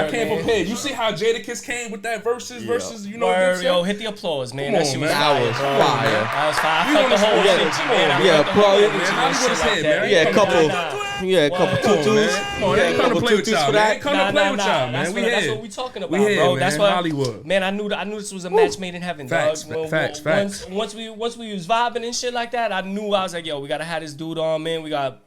I came prepared. You see how Jadakiss came with that versus, you know. Word, yo, hit the applause, man. That shit was fire. That was fire. That was fire. I felt the whole shit, man. Yeah, applause. Hollywood is here, man. Yeah, a couple tutus. They come to play with y'all, man. Come to play with y'all, man. That's what we talking about, bro. That's what Hollywood. Man, I knew this was a match made in heaven, dog. Facts. Once we was vibing and shit like that, I knew I was like, yo, we gotta have this dude on, man. We got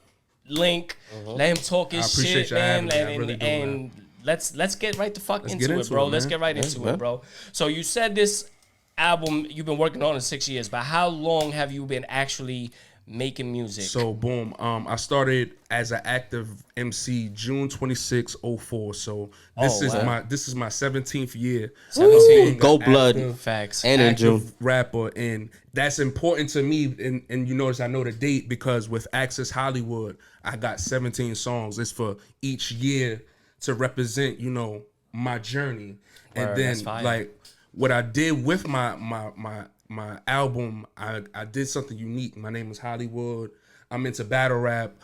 Link, let him talk his shit, man. And let's get right the fuck into it, bro. Let's get right into it, bro. So you said this album you've been working on in 6 years, but how long have you been actually making music? So boom, I started as an active MC June 26, 04. So this is my 17th year. 17. Go blood. Facts. And in June. Rapper, and that's important to me. And you notice I know the date because with Access Hollywood, I got 17 songs. It's for each year to represent, you know, my journey. And then like what I did with my album, I did something unique. My name is Hollywood. I'm into battle rap.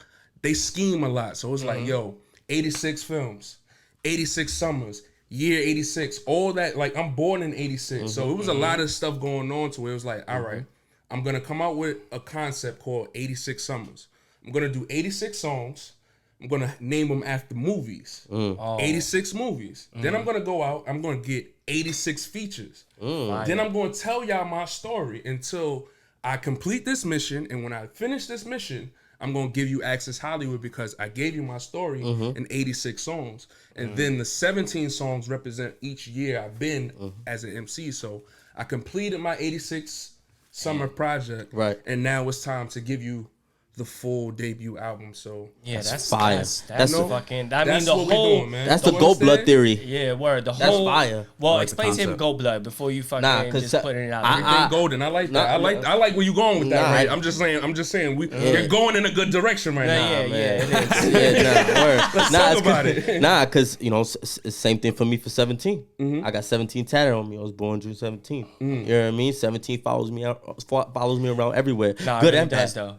They scheme a lot. So it's like, yo, 86 films, 86 summers, year 86, all that. Like, I'm born in 86. So it was a lot of stuff going on to where it was like, all right, I'm going to come out with a concept called 86 Summers. I'm going to do 86 songs. I'm going to name them after movies. 86 movies. Then I'm going to go out. I'm going to get 86 features. Then I'm going to tell y'all my story until I complete this mission. And when I finish this mission, I'm going to give you Access Hollywood because I gave you my story in 86 songs. And then the 17 songs represent each year I've been as an MC. So I completed my 86 summer project. Right. And now it's time to give you the full debut album. So yeah, that's fire. That's fucking. I mean, the whole. Doing, man. That's the Go Blood theory. Yeah, word. The that's whole. Fire. Well, explain to him Go Blood before you fucking just putting it out. Everything golden. I like that. I like where you going with that. Right. I'm just saying. You're going in a good direction right now. Yeah, it is. Let's talk about it. Because you know, it's the same thing for me for 17. I got 17 tatted on me. I was born June 17th. You know what I mean? 17 follows me around everywhere. Good and bad. Though.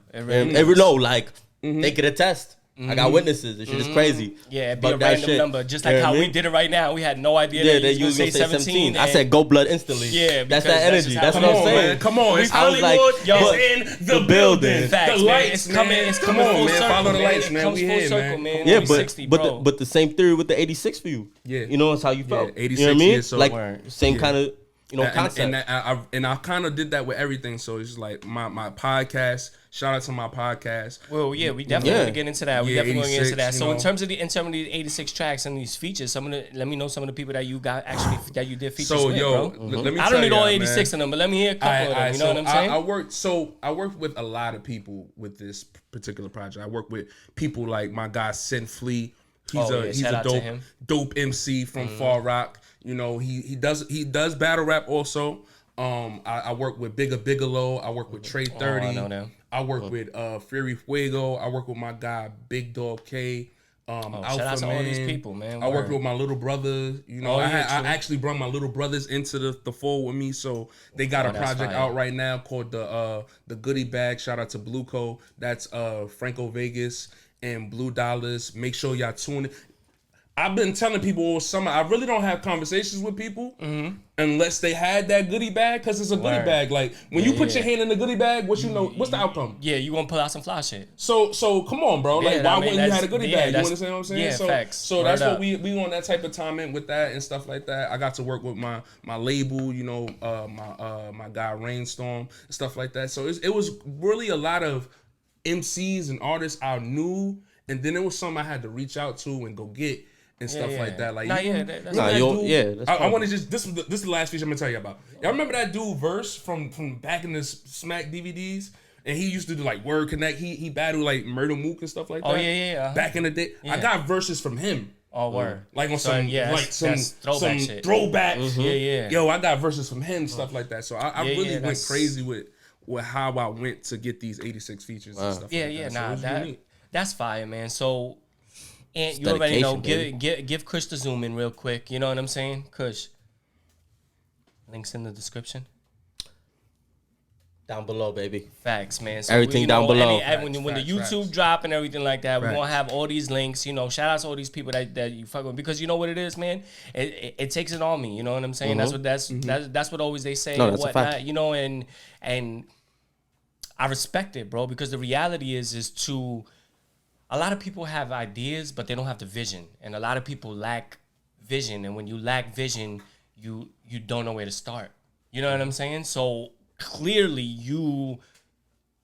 They could attest. I got witnesses. This shit is crazy. Yeah, it'd be a random number. Just like how we did it right now. We had no idea that you was going to say 17. I said Go Blood instantly. Yeah, that's that energy. That's what I'm saying. Come on. It's Hollywood is in the building. Facts, the lights, it's coming full circle, Follow the lights, man. It comes full circle, man. Yeah, but the same theory with the 86 for you. Yeah. You know, that's how you felt. 86 you know what I mean? So like, same kind of, you know, concept. And I kind of did that with everything. So it's like my podcast. Shout out to my podcast. Well, yeah, we definitely going to get into that. We definitely going to get into that. So in terms of the 86 tracks and these features, let me know some of the people that you got that you did features with, bro. Let me I don't need all 86 of them, but let me hear a couple of them. You know what I'm saying? I worked with a lot of people with this particular project. I work with people like my guy Sin Flea. He's a dope MC from Far Rock. You know, he does battle rap also. I work with Bigelow. I work with Trey 30. I know them. I work with Fury Fuego. I work with my guy Big Dog K. Alpha shout out to Man. all these people, man. I work with my little brother. You know, I actually brought my little brothers into the fold with me. So they got a project out right now called the Goodie Bag. Shout out to Blue Co. That's Franco Vegas and Blue Dollars. Make sure y'all tune in. I've been telling people all summer, I really don't have conversations with people unless they had that goodie bag, because it's a goodie bag. Like, when you put your hand in the goodie bag, what's the outcome? Yeah, you gonna pull out some fly shit. So come on, bro. Like, why wouldn't you have a goodie bag? You understand what I'm saying? Yeah, facts. So that's what we on that type of timing with that and stuff like that. I got to work with my label, you know, my guy Rainstorm, and stuff like that. So it was really a lot of MCs and artists I knew, and then it was some I had to reach out to and go get. And stuff like that. Like, I want to just this is the last feature I'm gonna tell you about. Y'all remember that dude Verse from back in the Smack DVDs? And he used to do like Word Connect. He battled like Murder Mook and stuff like that. Oh yeah. Back in the day, I got verses from him. Oh word. Like on some throwback shit. Throwback. Yeah. Yo, I got verses from him, stuff like that. So I really went crazy with how I went to get these 86 features and stuff. Yeah. So that's fire, man. So. And you already know, give Kush the zoom in real quick. You know what I'm saying? Kush. Links in the description. Down below, baby. Facts, man. So everything down below. When the YouTube drop and everything like that, we're going to have all these links. Shout out to all these people that you fuck with. Because you know what it is, man? It takes it on me. You know what I'm saying? That's what always they say and whatnot. And I respect it, bro. Because the reality is to... A lot of people have ideas, but they don't have the vision. And a lot of people lack vision. And when you lack vision, you don't know where to start. You know what I'm saying? So... Clearly, you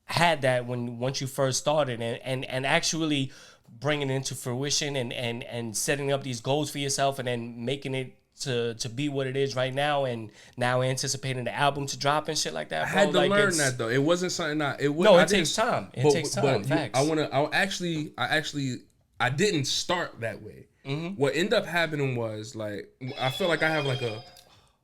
had that once you first started, and actually bringing it into fruition and setting up these goals for yourself, and then making it to be what it is right now, and now anticipating the album to drop and shit like that. Bro. I had to learn that though. It wasn't something it takes time. It takes time. Facts. I didn't start that way. Mm-hmm. What ended up happening was I feel like I have a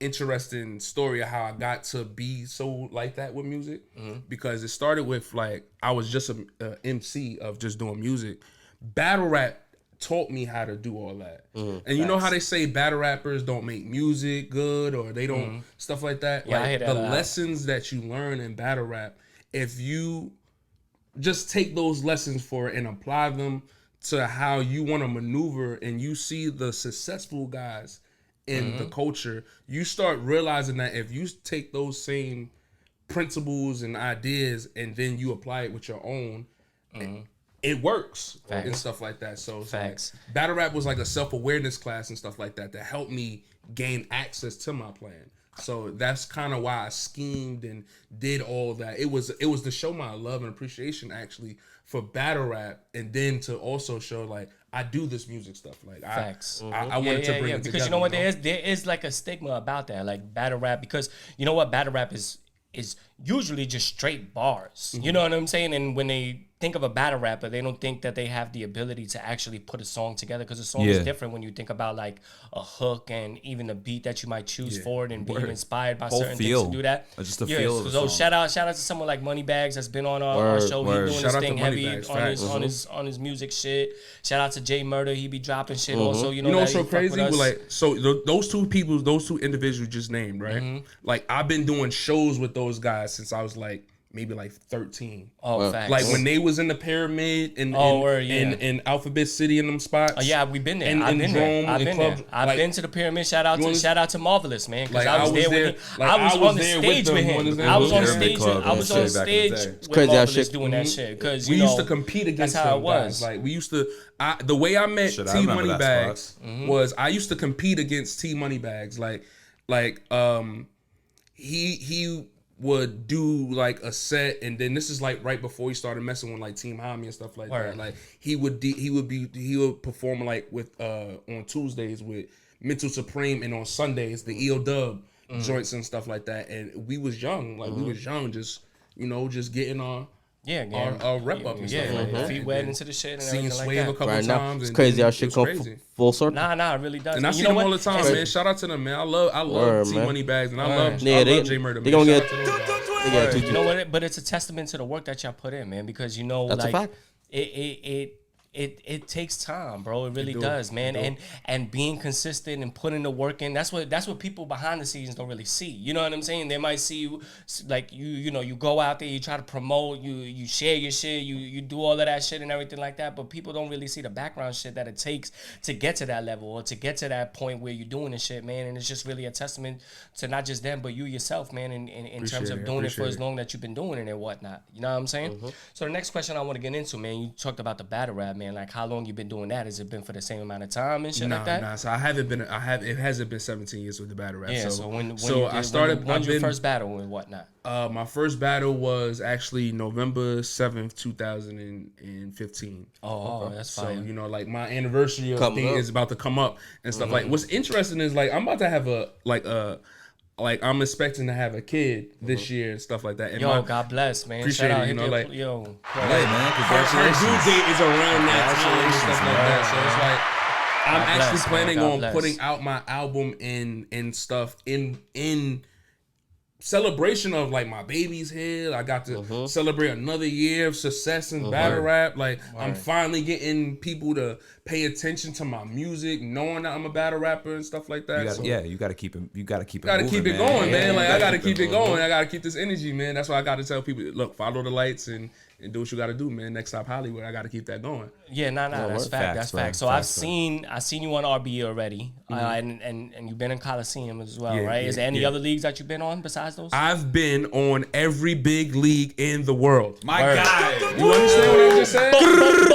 interesting story of how I got to be so like that with music, because it started with I was just a MC of just doing music. Battle rap taught me how to do all that, and you know how they say battle rappers don't make music good, or they don't stuff like that. Yeah, I hear that the lessons that you learn in battle rap, if you just take those lessons for it and apply them to how you want to maneuver, and you see the successful guys in the culture, you start realizing that if you take those same principles and ideas and then you apply it with your own, it works. Facts. And stuff like that. So it's battle rap was like a self-awareness class and stuff like that helped me gain access to my plan. So that's kind of why I schemed and did all that. It was to show my love and appreciation actually for battle rap, and then to also show I do this music stuff. Facts. I wanted to bring it because together. You know what, there is a stigma about that, battle rap, because you know what, battle rap is usually just straight bars. You know what I'm saying? And when they think of a battle rapper, they don't think that they have the ability to actually put a song together, because a song is different when you think about a hook and even a beat that you might choose for it, and being inspired by certain things to do that. Just the feel of the so song. shout out to someone like Moneybags that's been on our show. He's doing this thing heavy on his music shit. Shout out to Jay Murder. He be dropping shit also. You know what's so crazy? Those two individuals you just named, right? I've been doing shows with those guys since I was maybe 13. Oh, facts. When they was in the Pyramid and in Alphabet City in them spots. Oh yeah, we've been there. I've been there. I've been to the Pyramid. Shout out to Marvelous, man, because I was there. I was on the stage with him. I was on stage. I was on stage with Marvelous doing that shit. Because we used to compete against. That's how it was. We used to. The way I met T Moneybags was I used to compete against T Moneybags. He would do a set, and then this is right before he started messing with Team Hami and stuff like that. He would perform with on Tuesdays with Mental Supreme, and on Sundays the EO Dub joints and stuff like that. And we was young, we was young, just getting our rep up and stuff like that. Feet wet into the shit and everything like Swave that. a couple times. It's crazy how shit come full circle. Nah, it really does. And I see them all the time, man. Shout out to them, man. I love T Moneybags, and I love J Murder. They gonna get. You know what? But it's a testament to the work that y'all put in, man. Because that's a fact. It takes time, bro. It really does, man. And being consistent and putting the work in. That's what people behind the scenes don't really see. You know what I'm saying? They might see you you go out there, you try to promote, you share your shit, you do all of that shit and everything like that. But people don't really see the background shit that it takes to get to that level, or to get to that point where you're doing this shit, man. And it's just really a testament to not just them, but you yourself, man. In terms of doing it for as long that you've been doing it and whatnot. You know what I'm saying? So the next question I want to get into, man. You talked about the battle rap, man. How long you been doing that? Has it been for the same amount of time and shit like that? Nah. So it hasn't been 17 years with the battle rap. Yeah. So when your first battle and whatnot? My first battle was actually November 7th, 2015. Oh, that's fine. So my anniversary of thing is about to come up and stuff. What's interesting is I'm about to have I'm expecting to have a kid this year and stuff like that. And God bless, man. Appreciate Shout it. out, Man, Congratulations. Her due date is around that time and stuff like that. So it's I'm actually planning on putting out my album in stuff in celebration of like my baby's here. I got to celebrate another year of success in battle rap. Like I'm finally getting people to pay attention to my music, knowing that I'm a battle rapper and stuff like that. You gotta keep it. You gotta keep it. Gotta moving, keep it going, man. Like I gotta keep it going. I gotta keep this energy, man. That's why I gotta tell people, look, follow the lights and do what you gotta do, man. Next Stop Hollywood, I gotta keep that going. Yeah, that's fact. That's fact. So I've seen you on RBE already, and you've been in Coliseum as well, right? Is there any other leagues that you've been on besides those? I've been on every big league in the world. My God, you understand what I'm just saying?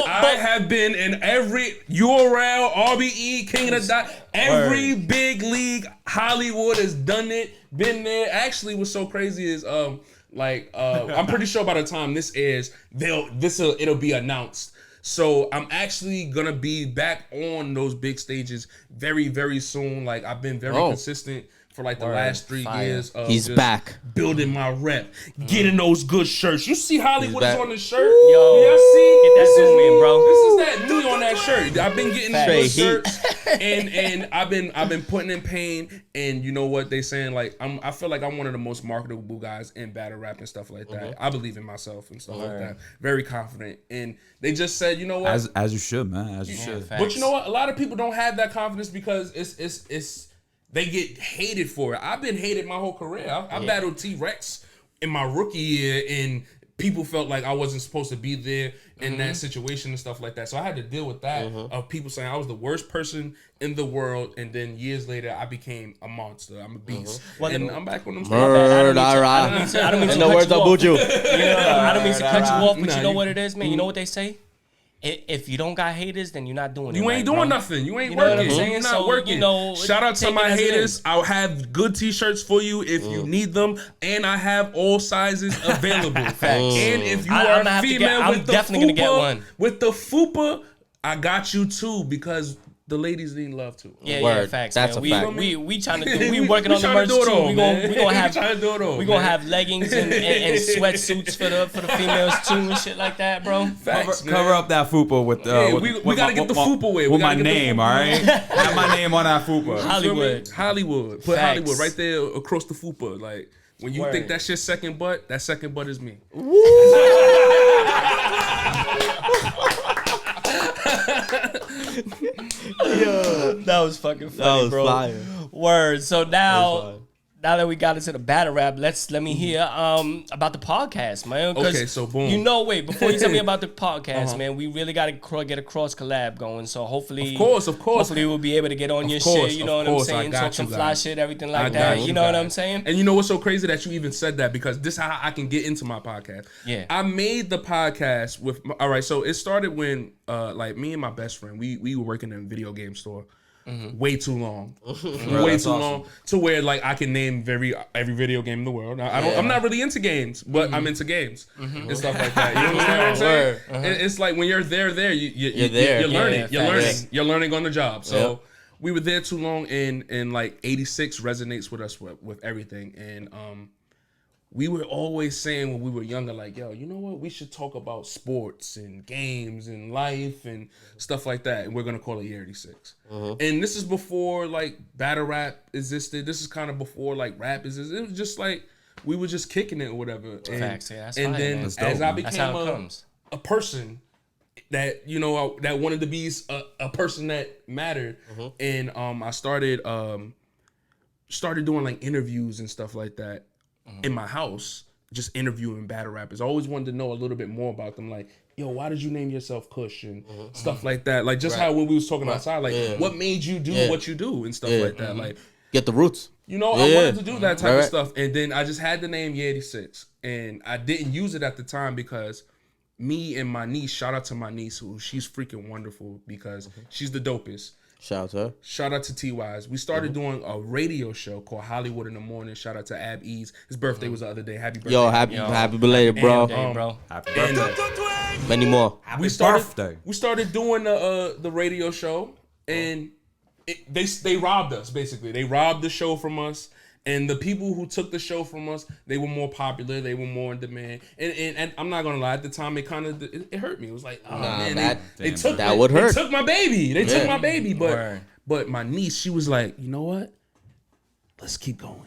I have been in every URL, RBE, King of the Dot, every big league. Hollywood has done it, been there. Actually, what's so crazy is I'm pretty sure by the time this airs, it'll be announced. So I'm actually gonna be back on those big stages very, very soon. Like I've been very consistent for like the last 3 years. He's back. Building my rep, getting those good shirts. You see Hollywood is on the shirt? Yo, y'all see? Get that zoom in, bro. This is that me on that shirt. I've been getting good shirts, and I've been putting in pain. And you know what they saying? Like I feel like I'm one of the most marketable guys in battle rap and stuff like that. I believe in myself and stuff like that. Very confident. And they just said, you know what? As you should, man. As you should. But you know what? A lot of people don't have that confidence because it's they get hated for it. I've been hated my whole career. I battled T-Rex in my rookie year, and people felt like I wasn't supposed to be there in that situation and stuff like that. So I had to deal with that of people saying I was the worst person in the world, and then years later I became a monster. I'm a beast. And I'm back on them. I don't mean to cut you off. I don't mean to cut you off, but you know what it is, man? You know what they say? If you don't got haters, then you're not doing it. You ain't doing nothing. You ain't working. You're not working. Shout out to my haters. I'll have good t-shirts for you if you need them, and I have all sizes available. And if you are a female with the fupa, I got you too, because the ladies need love too. Yeah, facts. That's man. a fact. We trying to do. We working on the merch too. We gonna have leggings and sweatsuits for the females too and shit like that, bro. Facts, cover up that fupa with we gotta get the fupa with my name. All right, have my name on that fupa. Hollywood. Put Hollywood right there across the fupa. Like when you think that's your second butt, that second butt is me. Yo, that was fucking funny, bro. Fire. Word. So now that we got into the battle rap, let me hear about the podcast, man. Okay, so boom. Before you tell me about the podcast, man, we really got to get a cross collab going. So hopefully, of course, hopefully we'll be able to get on your shit. You know what I'm saying? Talk some fly shit, everything like that. You know what I'm saying? And you know what's so crazy that you even said that, because this is how I can get into my podcast. Yeah, I made the podcast with. All right, so it started when like me and my best friend, we were working in a video game store. Way too long, way too long to where like I can name every video game in the world. I'm not really into games, but I'm into games and stuff like that. You understand what I'm saying? It's like when you're there, you're learning. You're learning on the job. So we were there too long, and like 86 resonates with us with everything. And we were always saying when we were younger, like, yo, you know what? We should talk about sports and games and life and stuff like that. And we're going to call it Year 86. And this is before, like, battle rap existed. This is kind of before, like, rap existed. It was just, like, we were just kicking it or whatever. Facts, yeah, that's and fine, then man. as I became a person that, you know, that wanted to be a person that mattered, and I started doing, like, interviews and stuff like that. In my house, just interviewing battle rappers. I always wanted to know a little bit more about them. Like, yo, why did you name yourself Kush and stuff like that? Like, just how when we was talking outside, like, what made you do what you do and stuff like that? Like, get the roots. You know, I wanted to do that type of stuff. And then I just had the name Year 86. And I didn't use it at the time because me and my niece, shout out to my niece, who she's freaking wonderful because she's the dopest. Shout out to her. Shout out to T-Wise. We started doing a radio show called Hollywood in the Morning. Shout out to Ab Ease. His birthday was the other day. Happy birthday. Yo, happy belated, bro. Happy birthday. Many more. We started doing the radio show, and they robbed us, basically. They robbed the show from us. And the people who took the show from us, they were more popular. They were more in demand. And I'm not gonna lie, at the time it kind of it hurt me. It was like, oh man, they took my baby. They took my baby. But my niece, she was like, you know what? Let's keep going.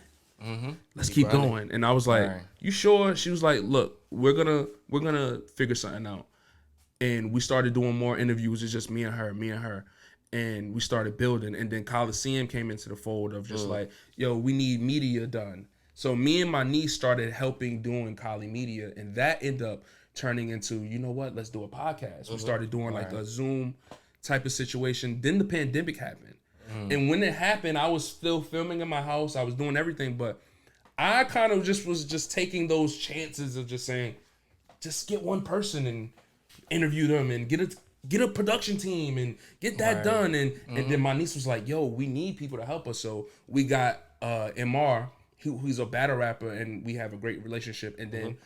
let's keep going. And I was like, you sure? She was like, look, we're gonna figure something out. And we started doing more interviews. It's just me and her. And we started building. And then Coliseum came into the fold of just like, yo, we need media done. So me and my niece started helping doing Coli Media. And that ended up turning into, you know what, let's do a podcast. We started doing like a Zoom type of situation. Then the pandemic happened. And when it happened, I was still filming in my house. I was doing everything, but I kind of was just taking those chances of just saying, just get one person and interview them and get a production team and get that done. And then my niece was like, yo, we need people to help us. So we got MR, who's a battle rapper, and we have a great relationship. And then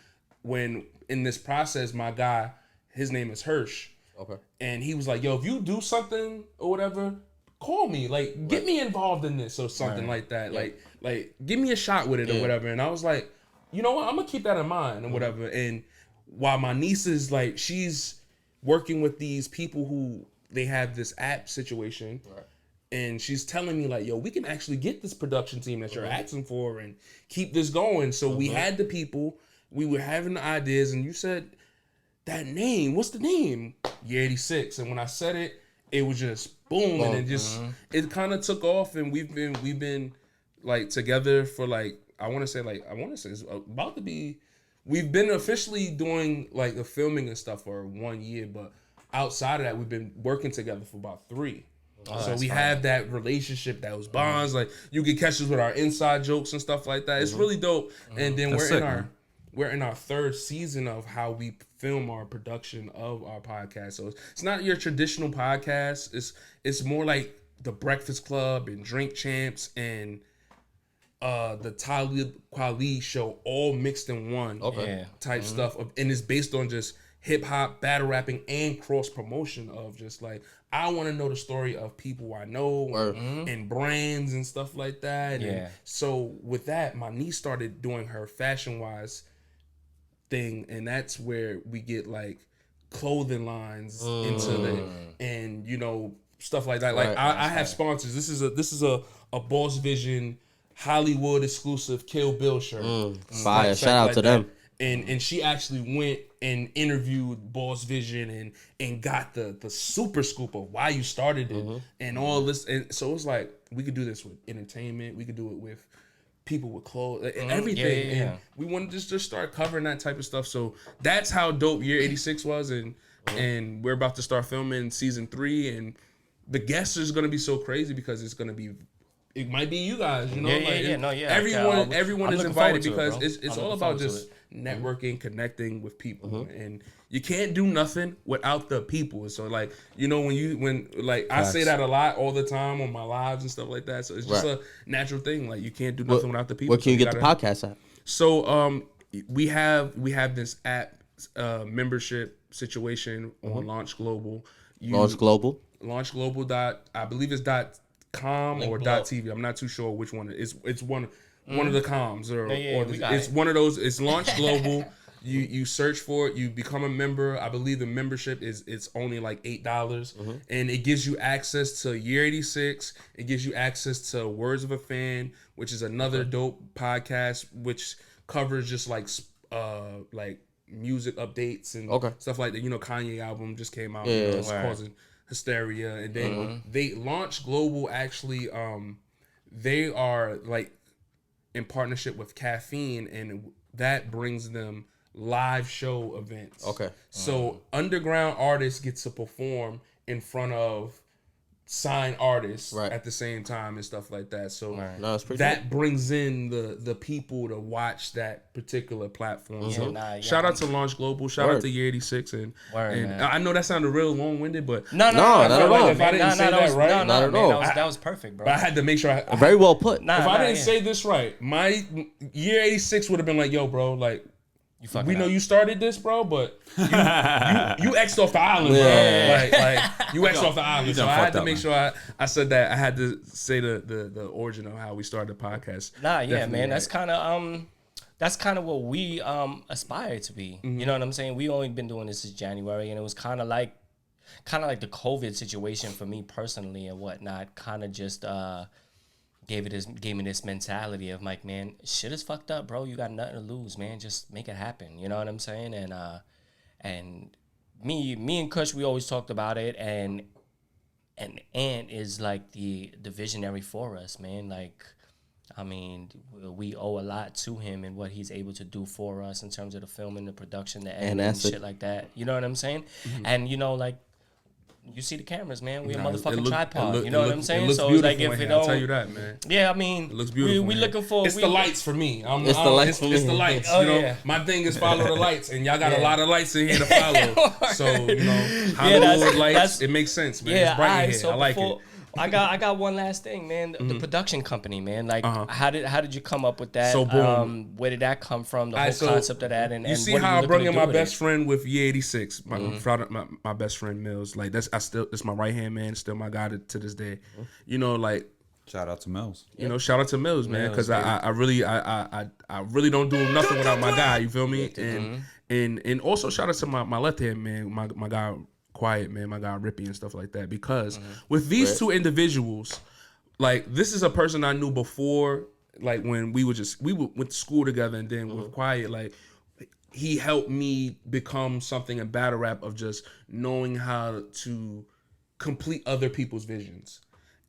when in this process, my guy, his name is Hirsch. Okay. And he was like, yo, if you do something or whatever, call me, like, get me involved in this or something like that. Yeah. Like, give me a shot with it or whatever. And I was like, you know what? I'm gonna keep that in mind or whatever. And while my niece is like, she's working with these people who they have this app situation, and she's telling me like, yo, we can actually get this production team that you're asking for and keep this going. So we had the people, we were having the ideas, and you said that name. What's the name? Year 86. And when I said it, it was just boom, and it just it kind of took off, and we've been like together for like I want to say it's about to be. We've been officially doing like the filming and stuff for 1 year, but outside of that, we've been working together for about 3. So we have that relationship, that was bonds. Like you can catch us with our inside jokes and stuff like that. It's really dope. And then we're in our 3rd season of how we film our production of our podcast. So it's not your traditional podcast. It's more like the Breakfast Club and Drink Champs and the Talib Kweli show all mixed in one type stuff. And it's based on just hip hop, battle rapping, and cross promotion of just like, I want to know the story of people I know and brands and stuff like that. Yeah. And so with that, my niece started doing her fashion wise thing, and that's where we get like clothing lines into it, and you know, stuff like that. Like I have sponsors. This is a Boss Vision Hollywood exclusive Kill Bill shirt. Fire! Shout out to them. And she actually went and interviewed Boss Vision and got the super scoop of why you started it and all this. And so it's like we could do this with entertainment. We could do it with people with clothes, everything. And we wanted to just start covering that type of stuff. So that's how dope Year 86 was. And we're about to start filming season 3. And the guests is going to be so crazy because it might be you guys, you know? Everyone is invited because it's all about just networking, connecting with people. And you can't do nothing without the people. So like, you know, when I say that a lot all the time on my lives and stuff like that. So it's just a natural thing. Like you can't do nothing without the people. Where can you get the podcast at? So we have this app membership situation on Launch Global. Launch Global? Launch Global. I believe it's .com or .tv. I'm not too sure which one. It's one of the coms or it's one of those. It's Launch Global. You search for it. You become a member. I believe the membership it's only like $8, and it gives you access to Year 86. It gives you access to Words of a Fan, which is another dope podcast, which covers just like music updates and stuff like that. You know, Kanye album just came out. It's causing hysteria. And then they Launch Global actually they are like in partnership with Caffeine, and that brings them live show events. So underground artists get to perform in front of signed artists at the same time and stuff like that. So that brings in the people to watch that particular platform. Shout out to Launch Global. Shout out to Year 86. And I know that sounded real long-winded, but not at all. If I didn't say that right, not at all. That was perfect, bro. But I had to make sure. Very well put. If I didn't say this right, my Year 86 would have been like, yo, bro, like, we know you started this, bro, but you X'd off the island, bro. Like you X'd off the island. So I had to make sure I said that. I had to say the origin of how we started the podcast. Man. That's kind of what we aspire to be. You know what I'm saying? We only been doing this since January, and it was kind of like the COVID situation for me personally and whatnot. Kind of just gave me this mentality of like, man, shit is fucked up, bro. You got nothing to lose, man. Just make it happen. You know what I'm saying? And me and Kush, we always talked about it, and Ant is like the visionary for us, man. Like, I mean, we owe a lot to him and what he's able to do for us in terms of the film and the production, the editing, and shit like that. You know what I'm saying? Mm-hmm. And, you know, like, you see the cameras, man. We a motherfucking tripod. You know what I'm saying? So it's like, if you know, I'll tell you that, man. Yeah, I mean, it looks beautiful. We looking for. It's the lights for me. It's the lights. Oh, you know, my thing is follow the lights, and y'all got a lot of lights in here to follow. So you know, Hollywood lights. It makes sense, man. It's bright in here. So I like it. I got one last thing, man. The production company, man. Like, how did you come up with that? So boom. Where did that come from? The whole concept of that, and you see how I brought in my best friend with Year 86, my best friend Mills. Like that's my right hand man. Still my guy to this day. You know, like. Shout out to Mills. You know, shout out to Mills, man, because I really don't do nothing without my guy. You feel me? And also shout out to my left hand man, my guy. Quiet, man, my guy Rippy and stuff like that, because with these two individuals, like, this is a person I knew before, like, when we went to school together, and then with Quiet, like, he helped me become something in battle rap of just knowing how to complete other people's visions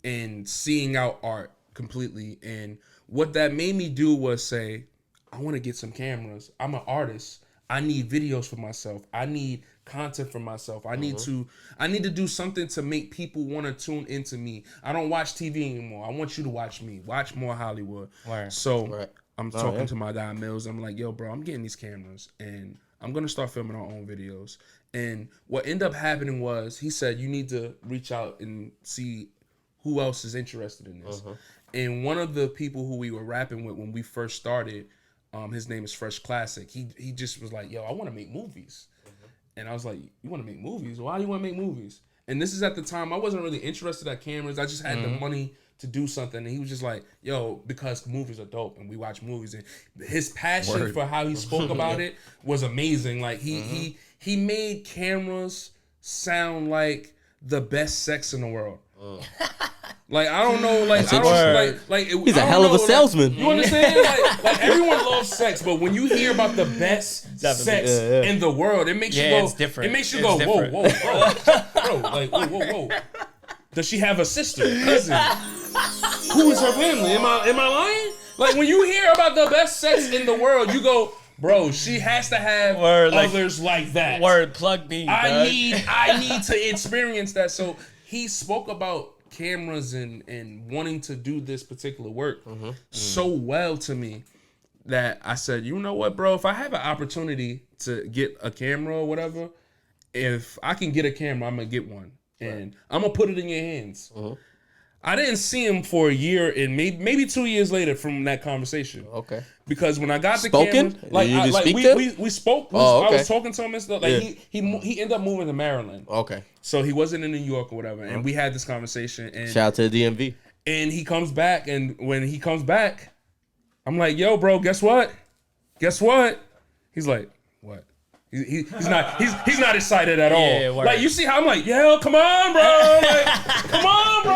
and seeing out art completely. And what that made me do was say, I want to get some cameras. I'm an artist. I need videos for myself. I need content for myself. I need to do something to make people want to tune into me. I don't watch TV anymore. I want you to watch me. Watch more Hollywood. Right. So I'm talking to my guy Mills. I'm like, yo, bro, I'm getting these cameras and I'm gonna start filming our own videos. And what ended up happening was he said, you need to reach out and see who else is interested in this. And one of the people who we were rapping with when we first started, his name is Fresh Classic. He just was like, yo, I want to make movies. And I was like, you want to make movies? Why do you want to make movies? And this is at the time I wasn't really interested in cameras. I just had the money to do something. And he was just like, yo, because movies are dope and we watch movies. And his passion for how he spoke about it was amazing. Like he made cameras sound like the best sex in the world. Like, I don't know, like, he's a hell of a salesman. You understand? Like everyone loves sex, but when you hear about the best sex in the world, it makes you go. It's different. It makes you go, whoa, bro, like, whoa. Does she have a sister, cousin? Who is her family? Am I lying? Like, when you hear about the best sex in the world, you go, bro, she has to have others like that. Plug me. I need to experience that. So he spoke about cameras and wanting to do this particular work so well to me that I said, you know what, bro, if I have an opportunity to get a camera or whatever, if I can get a camera, I'm gonna get one and I'm gonna put it in your hands. I didn't see him for a year and maybe 2 years later from that conversation. Okay. Because when I got the camera, we spoke. I was talking to him and stuff. Like he ended up moving to Maryland. Okay. So he wasn't in New York or whatever, and we had this conversation. And shout out to the DMV. And he comes back, and when he comes back, I'm like, "Yo, bro, guess what? Guess what?" He's like, "What?" He's not excited at all. Yeah, like, you see how I'm like, yo, come on, bro. Like, come on, bro.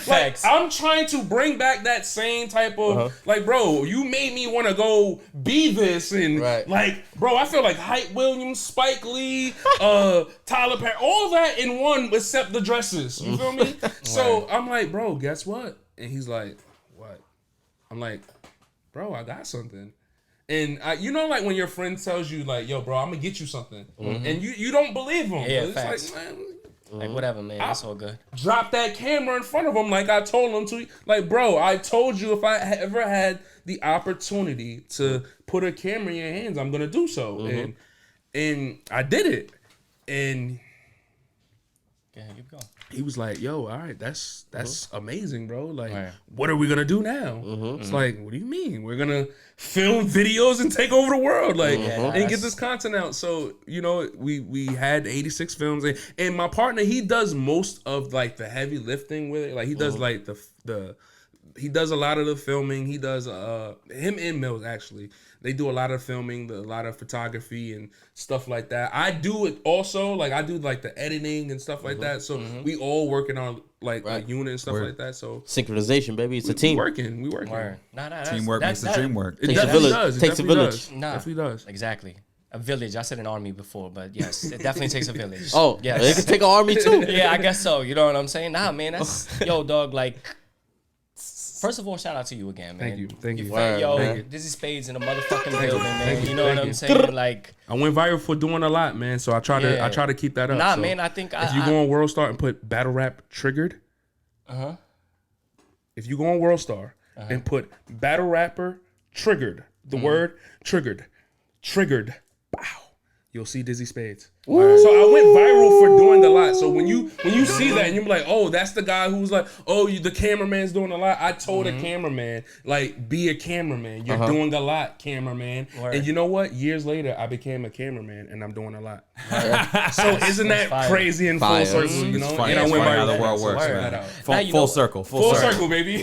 Like I'm trying to bring back that same type of like, bro, you made me want to go be this and like, bro, I feel like Hype Williams, Spike Lee, Tyler Perry, all that in one except the dresses. You feel me? So I'm like, bro, guess what? And he's like, what? I'm like, bro, I got something. And you know, like when your friend tells you, like, "Yo, bro, I'm gonna get you something," and you don't believe him. Yeah, it's facts. like, man, like whatever, man. That's all good. Drop that camera in front of him, like I told him to. Like, bro, I told you if I ever had the opportunity to put a camera in your hands, I'm gonna do so, and I did it. And keep going. He was like, "Yo, all right, that's amazing, bro. Like, what are we gonna do now?" It's like, what do you mean? We're gonna film videos and take over the world, like, and get this content out. So, you know, we had 86 films, and my partner, he does most of like the heavy lifting with it. Like, he does like the he does a lot of the filming. He does him and Mills actually. They do a lot of filming, a lot of photography and stuff like that. I do it also. Like I do like the editing and stuff like that. So we all working on like a unit and stuff like that. So synchronization, baby. It's a team. We working. Teamwork makes the dream work. It definitely does. It takes a village. Definitely does. Exactly. A village. I said an army before, but yes, it definitely takes a village. Oh, yes. It can take an army too. Yeah, I guess so. You know what I'm saying? Nah, man, that's yo, dog. Like, first of all, shout out to you again, man. Thank you. Yo, Dizzy Spadez in the motherfucking building, man. You know what I'm saying? Like, I went viral for doing a lot, man. So I try to keep that up. Nah, so man, I think if you go on World Star and put battle rap triggered, if you go on World Star and put battle rapper triggered, the word triggered, bow, you'll see Dizzy Spadez. So I went viral for doing a lot. So when you see that and you're like, oh, that's the guy who's like, oh, the cameraman's doing a lot. I told a cameraman, like, be a cameraman. You're doing a lot, cameraman. And you know what? Years later, I became a cameraman and I'm doing a lot. So isn't that crazy in full circle? You know, and I went viral. How the world works, man. Full circle, full circle, baby.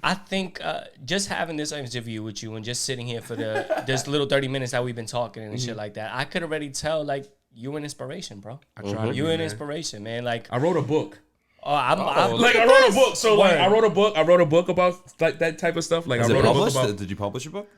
I think just having this interview with you and just sitting here for this little 30 minutes that we've been talking and shit like that, I could already tell like you an inspiration, bro. You an inspiration, man. Like I wrote a book. I wrote a book. So like I wrote a book about like that type of stuff. Like Is I wrote it a book about. Did you publish your book?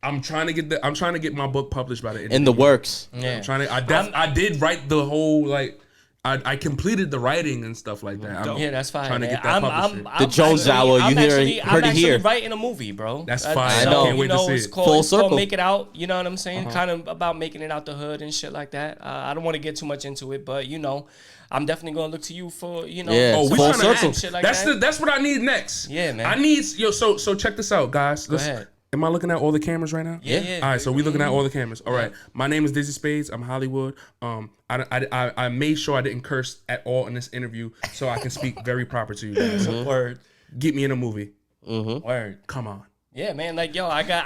I'm trying to get my book published by the end. In the works. Yeah. I did write the whole like. I completed the writing and stuff like that. That's fine. Trying to get that published. The Jones Hour, I'm heard it here. writing a movie, bro. That's fine. I know. Can't wait to see it's it. called Make It Out. You know what I'm saying? Kind of about making it out the hood and shit like that. I don't want to get too much into it, but you know, I'm definitely gonna look to you for Yeah. Oh, we Full trying to circle. act shit like that. That's what I need next. Yeah, man. I need So check this out, guys. Go ahead. Am I looking at all the cameras right now? Yeah. All right, so we looking at all the cameras. All right, my name is Dizzy Spadez. I'm Hollywood. I made sure I didn't curse at all in this interview, so I can speak very proper to you guys. Word. Get me in a movie. Word. Come on. Yeah, man. Like, yo, I can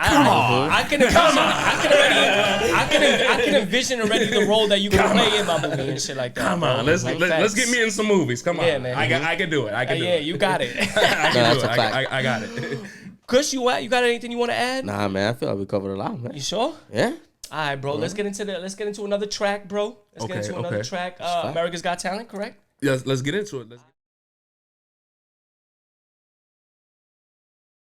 envision already the role that you can play in my movie and shit like that. Come on, let's get me in some movies. Come on, Yeah, man. I can do it. I can do it. You got it. I can do it. I got it. Kush, you got anything you want to add? Nah, man. I feel like we covered a lot, man. You sure? Yeah. All right, bro. Let's get into another track, bro. Let's get into another track. America's Got Talent, correct? Yes, let's get into it.